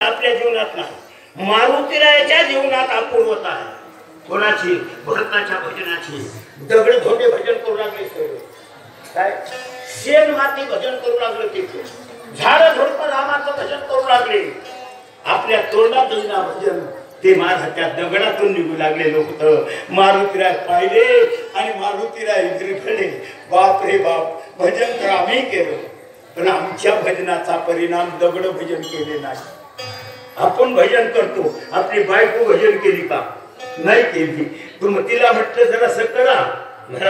आपल्या जीवनात नाही, मारुतीरायाच्या जीवनात अपूर्वता आहे. कोणाची? भरताच्या भजनाची. दगड धोंडे भजन करू लागले, काय शेण माती भजन करू लागले, ते झाड झुडप रामाचं भजन करू लागले. आपल्या तोंडात ना भजन ते माझ्या त्या दगडातून निघू लागले लोक. मारुतीराय पाहिले आणि मारुतीराय गिरखडे. बाप रे बाप, भजन तर आम्ही केलं, पण आमच्या भजनाचा परिणाम दगड भजन केले नाही. आपण भजन करतो, आपली बायको भजन केली का? नाही केली. मग तिला म्हटलं जरा असं करा,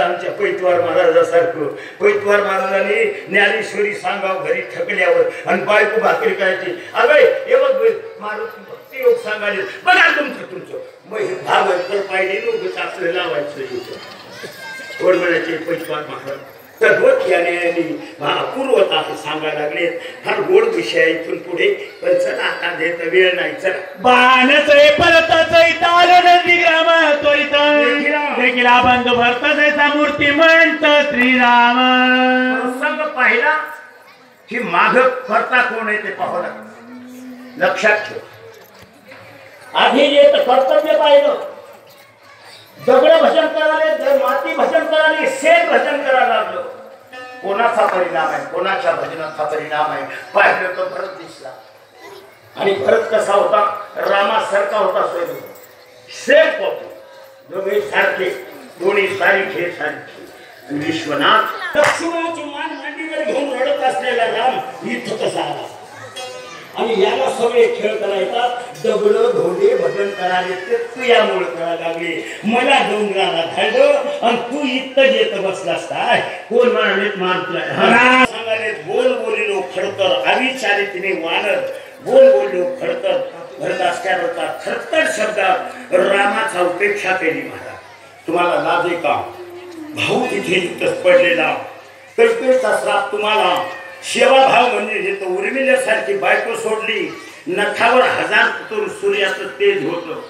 आमच्या पैतवार महाराजासारखं. पैतवार महाराजांनी ज्ञानेश्वरी सांगाव घरी थकल्यावर आणि बायको भाकरी करायची. अगं हे बघ मारुती भक्ती योग सांगायचे, बघा तुमचं मग भागवत तर पाहिजे लोक आपलं लावायचं. कोण म्हणायचे? पैतवार महाराज. तर अपूर्वता सांगायला लागले. हा गोड विषय इथून पुढे, पण चला आता देत वेळ नाही. चला बाणचय परतचय ताल नंदीग्राम त्वरित देखीला बंधू भरतचयचा मूर्तिमंत श्रीराम. प्रसंग पाहिला की माग करता कोण आहे ते पाहावं लागतं. लक्षात ठेव, आधी जे कर्तव्य पाहिलं, दगड भजन करायला, माती भजन करायला, शेण भजन करायला लागलं. कोणाचा परिणाम आहे? कोणाच्या भजनाचा परिणाम आहे? पाहिलं तर भरत दिसला. आणि भरत कसा होता? रामासारखा होता. सेम होतो, दोघे सारखे, दोन्ही सारखे सारखे. विश्वनाथ लक्ष्मणाची मान मांडीवर घेऊन रडत असलेला राम इथं कसा आला? आणि याला सगळे खेळ करायचा. दगड धोंडे भजन करायला ते तू यामुळे करायला लागले. मला डोंगराला धाडलं आणि तू इथं येत बसलास काय? कोण म्हणाले? मारतोय सांगाले. बोल बोलिलो खडतर अविचारितीने वानर, बोल बोललो खडतर. भरतास्त्यावरचा खडतर शब्दात रामाचा उपेक्षा केली. महाराज तुम्हाला लाजे का? भाऊ तिथे इथंच पडलेला, कैकेयीचा श्राप तुम्हाला. सेवाभाव म्हणजे हे उर्मिल्यासारखी बायको सोडली, नखावर 1000 पुतूर सूर्याचं तेज होतं.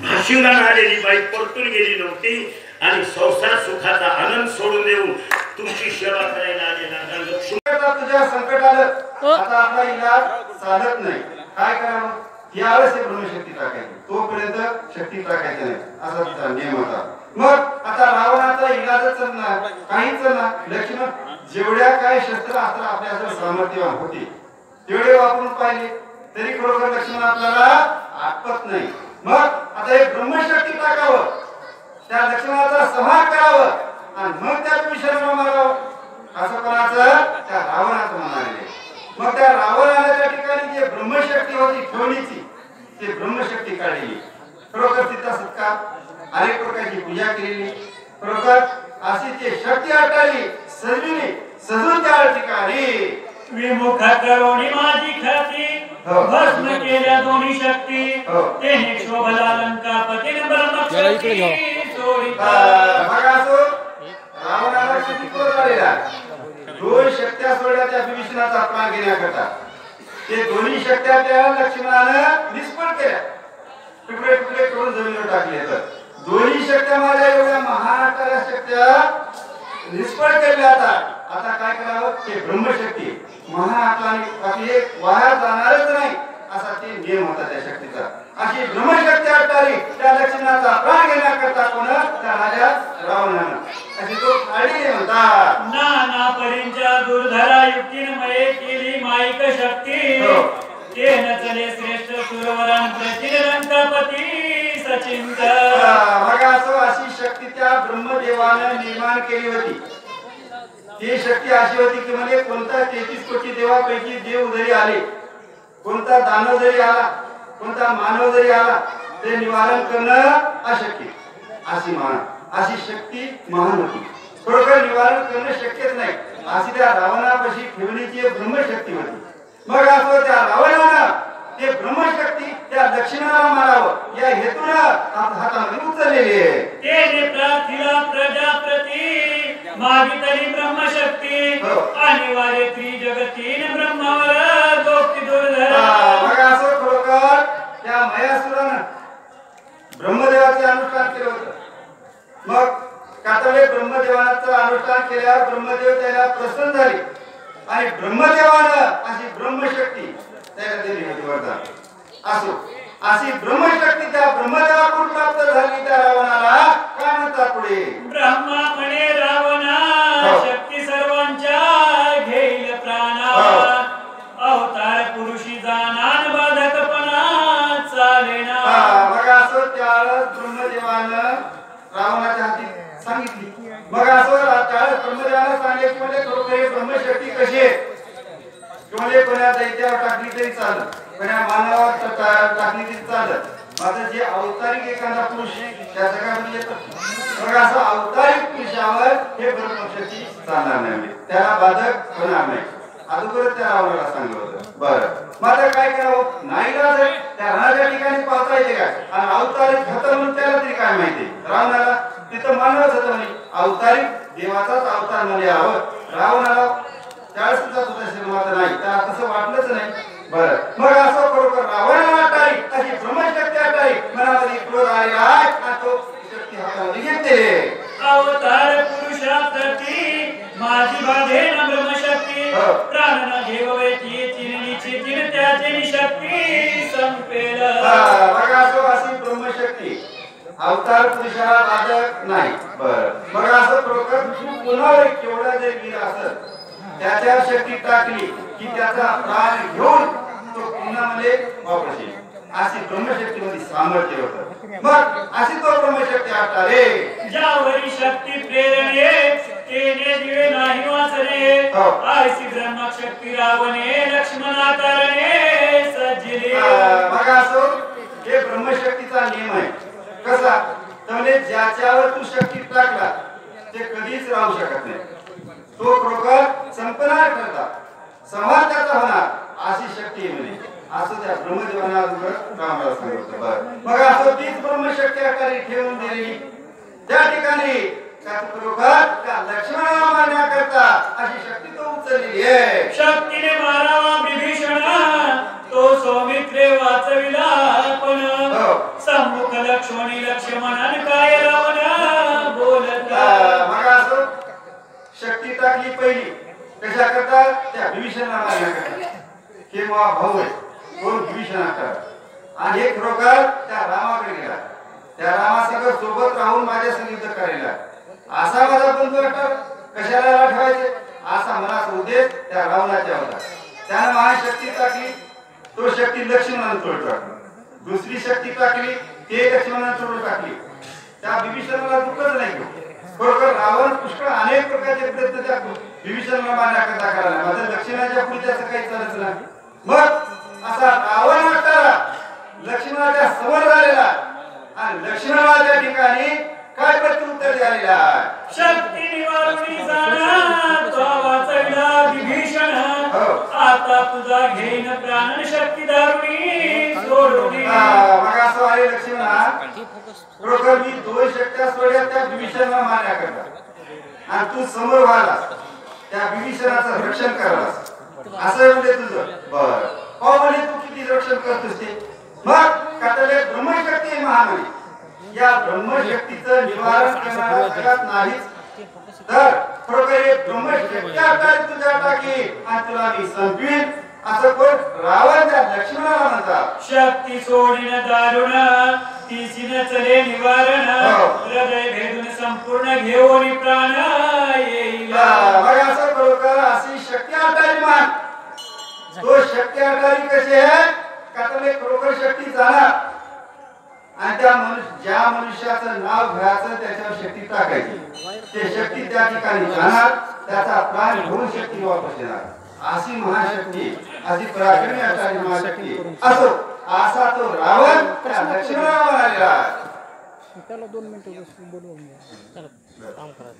भाषीला आलेली बाई परतून गेली नव्हती आणि संसार सुखाचा आनंद सोडून देऊन तुमची सेवा करायला आलेला. तुझ्या संकट आलं, आता आपला इलाज चालत नाही, काय करावं? यावेळेस ते ब्रह्मशक्ती टाकायची, तोपर्यंत शक्ती टाकायची नाही, असा तिचा नियम होता. मग आता रावणाचा इलाजच ना काहीच ना. लक्ष्मण जेवढ्या काही शस्त्र अस्त्र आपल्याकडे सामर्थ्यवान होते तेवढे वापरून पाहिले, तरी खरोखर लक्ष्मण आपल्याला आटपत नाही. मग आता एक ब्रह्मशक्ती टाकावं, त्या लक्ष्मणाचा संहार करावं आणि मग त्या विषयाला मारावं, असं कोणाचं? त्या रावणाचं म्हणाले. मग त्या रावणाला त्या ठिकाणी जे ब्रह्मशक्ती होती ठेवणीची, ते ब्रह्मशक्ती काढली. खरोखर तिचा सत्कार, अनेक प्रकारची पूजा केलेली. खरोखर अशी ती शक्ती अटाली, सजविली, सजून त्या ठिकाणी विमुख करोणी माझी खाती, भस्म केल्या दोन्ही शक्ती. तेने शोभला लंकापती ब्रह्मशक्ती सोडिता. बघा असो रावणाला किती क्रोध आलेला. दोन शक्त्या सोडल्या त्या विभीषणाचा प्राण घेण्याकरता. ते दोन्ही शक्त्या त्या लक्ष्मणानं निष्फळ केल्या, तुकडे तुकडे करून जमिनीवर टाकले. तर दोन्ही शक्त्या माझ्या एवढ्या महान शक्त्या निष्फळ केल्या. आता काय करावं? ते ब्रह्मशक्ती महान वाया जाणारच नाही, असा ते नियम होता त्या शक्तीचा. अशी ब्रह्मशक्ती अटाली त्या लक्ष्मणाचा प्राण घेण्याकरता कोण? त्या राजा रावणानं. अशी तो काढी म्हणतात. नाना परींच्या दुर्धरा युक्तीनमये केली माईक शक्ती. ते न चले श्रेष्ठ सुरवरां प्रति लंकापती सचिंत. बघा असं अशी शक्ती त्या ब्रह्मदेवानं निर्माण केली होती. ती शक्ती अशी होती की म्हणजे कोणता 33 कोटी देवापैकी देव जरी आले, कोणता दानव जरी आला, कोणता मानव जरी आला, ते निवारण करणं अशक्य. अशी शक्ती महान होती. खरोखर निवारण करणं शक्यच नाही, अशी त्या रावणापाशी ठेवण्याची ब्रह्मशक्ती होती. मग असं त्या रावणानं ते ब्रह्मशक्ती त्या लक्ष्मणाला मारावं या हेतून हातामध्ये उचललेली आहे. ते प्रार्थिला प्रजाप्रती मागितली ब्रह्मशक्ती. अनिवार्य त्रिजगतीन ब्रह्मावर गोप्ती दुर्धर. मग असं खरोखर त्या मयासुरानं ब्रह्मदेवाचे अनुष्ठान केलं होतं. मग कातळे ब्रह्मदेवाचं अनुष्ठान केल्यावर ब्रह्मदेव त्याला प्रसन्न झाले आणि ब्रह्मदेवानं अशी ब्रह्मशक्ती त्याला दिली होती वरदान असो अशी ब्रह्मशक्ती त्या ब्रह्मदेवाकडून प्राप्त झाली त्या रावणाला काय म्हणतात पुढे ब्रह्मा म्हणे रावणा शक्ती सर्वांच्या घेईल प्राणा अवतार पुरुषी जाणार बाधकपणा चालेना मग असं त्यावेळेस ब्रह्मदेवानं रावणाच्या हाती सांगितली मग असं त्यावेळेस ब्रह्मदेवानं सांगितले म्हणजे खरोखर ब्रह्मशक्ती कशी आहे म्हणजे कोणा दैत्यावर टाकली तरी चालत कोणा मानवावर टाकली तरी चालत माझं जे अवतारिक एखादा पुरुष त्या जगामध्ये येतं मग असं अवतारिक पुरुषावर हे ब्रह्मशक्ती चालणार नाही त्याला बाधक होणार नाही अगोदर त्या रावणाला सांगितलं होतं बरं मग काय करावं नाही का त्या रावणाच्या ठिकाणी पाहता येते काय आणि अवतारिक खतं म्हणून त्याला तरी काय माहिती रावणाला तिथं मानवच होतं म्हणे अवतारिक देवाचाच अवतार म्हणजे रावणाला त्यावेळेस सुद्धा तुझा श्रीमंत नाही त्याला तसं वाटलंच नाही बरं मग असं खरोखर रावणाला वाटाई अशी ब्रह्मशक्ती वाटाई मनामध्ये क्रोध आलेला आहे आणि तो शक्ती हातामध्ये घेतलेली अवतार पुरुषाप्रती माझी बाधे न ब्रह्मशक्ती प्राण न घेववे ती चिरनीची चिर त्याची शक्ती संपेल बघा असं अशी ब्रह्मशक्ती अवतार पुरुषाला बाधक नाही बरं मग असं खरोखर पुन्हा केवढा जर वीर असत त्याच्या शक्ती टाकली की त्याचा प्राण घेऊन तो पुन्हा मध्ये वापरशील अशी ब्रह्मशक्तीमध्ये सामर्थ्य होतं मग अशी तो ब्रह्मशक्ती आटारे ज्यावरी शक्ती प्रेरणे तेने दिवे नाही वाचणे आयसी ब्रह्मशक्ती रावणे लक्ष्मणाकारणे सज्जले मग असो हे ब्रह्मशक्तीचा नियम आहे कसा म्हणजे ज्याच्यावर तू शक्ती टाकला ते कधीच राहू शकत नाही तो खरोखर संपणार करता समाजाचा होणार अशी शक्ती म्हणजे असं त्या ब्रह्मदेवाने रामाला सांगितलं बरं मग असं तीच ब्रह्मशक्ती आकारी ठेवून दिली त्या ठिकाणी खरोखर त्या लक्ष्मणाला मारण्याकरता अशी शक्ती तो उचललेली आहे शक्तीने मारावा विभीषण तो सौमित्रे वाचविला पण सम्मुख लक्ष्मणी लक्ष्मणन काय रावण बोलत मग असं शक्ती टाकली पहिली कशा करता त्या विभीषणाला मारण्याकरता हे भाऊ आहे कोण विभीषणाकडे आणि हे खरोखर त्या रामाकडे गेला त्या रामासंग सोबत राहून माझ्या संगीत करायला असा माझा बंधू वाटत कशाला आठवायचे असा मनाचा उद्देश त्या रावणाच्या होता त्यानं महाशक्ती टाकली तो शक्ती लक्ष्मणाने तोड टाकली दुसरी शक्ती टाकली ते लक्ष्मणाने तोड टाकली त्या विभीषणाला दुःखच नाही खरोखर रावण पुष्कळ अनेक प्रकारचे प्रयत्न त्या विभीषणाला मारण्याकरता करायला माझं लक्ष्मणाच्या पुढे त्याचं काही चालत नाही मग असा रावण वाटणारा लक्ष्मणाच्या समोर झालेला आणि लक्ष्मणाच्या ठिकाणी काय प्रत्युत्तर द्यायला शक्ती निवारणी जाणा तो वाचविला विभीषण आता तुझा घेईन प्राण शक्ती दारुणी सोडून मग असं आहे लक्ष्मणा खरोखर मी दोन शक्त्या सोडल्या त्या विभीषणाला मारण्याकरता आणि तू समोर व्हालास त्या विभीषणाचं रक्षण करालास असं म्हणजे तुझं बरं पाहू म्हणे तू किती रक्षण करतोस ते मग कातले ब्रह्मशक्ती महान या ब्रह्मशक्तीचं निवारण करणारा जगात नाहीच तर खरोखर हे ब्रह्मशक्ती आकारी तुझ्या टाकी आणि तुला मी संपवीन असं कोण रावण त्या लक्ष्मणाला म्हणतात शक्ती सोडीन दारुण तिसीन चले निवारण हृदय भेदून संपूर्ण घेऊन प्राण येईल मग असं खरोखर अशी शक्ती आकारी मान तो शक्ती आकारी कशी आहे कातले खरोखर शक्ती जाणार आणि त्या ज्या मनुष्याचं नाव घ्यायचं त्याच्यावर शक्ती टाकायची ते शक्ती त्या ठिकाणी जाणार त्याचा प्राण घेऊन शक्ती वापस येणार अशी महाशक्ती अशी पराक्रमी अशी महाशक्ती असो असा तो रावण त्या लक्ष्मणाला म्हणालेला आहे त्याला 2 मिनिटं बोलवून घ्या. चला काम करा.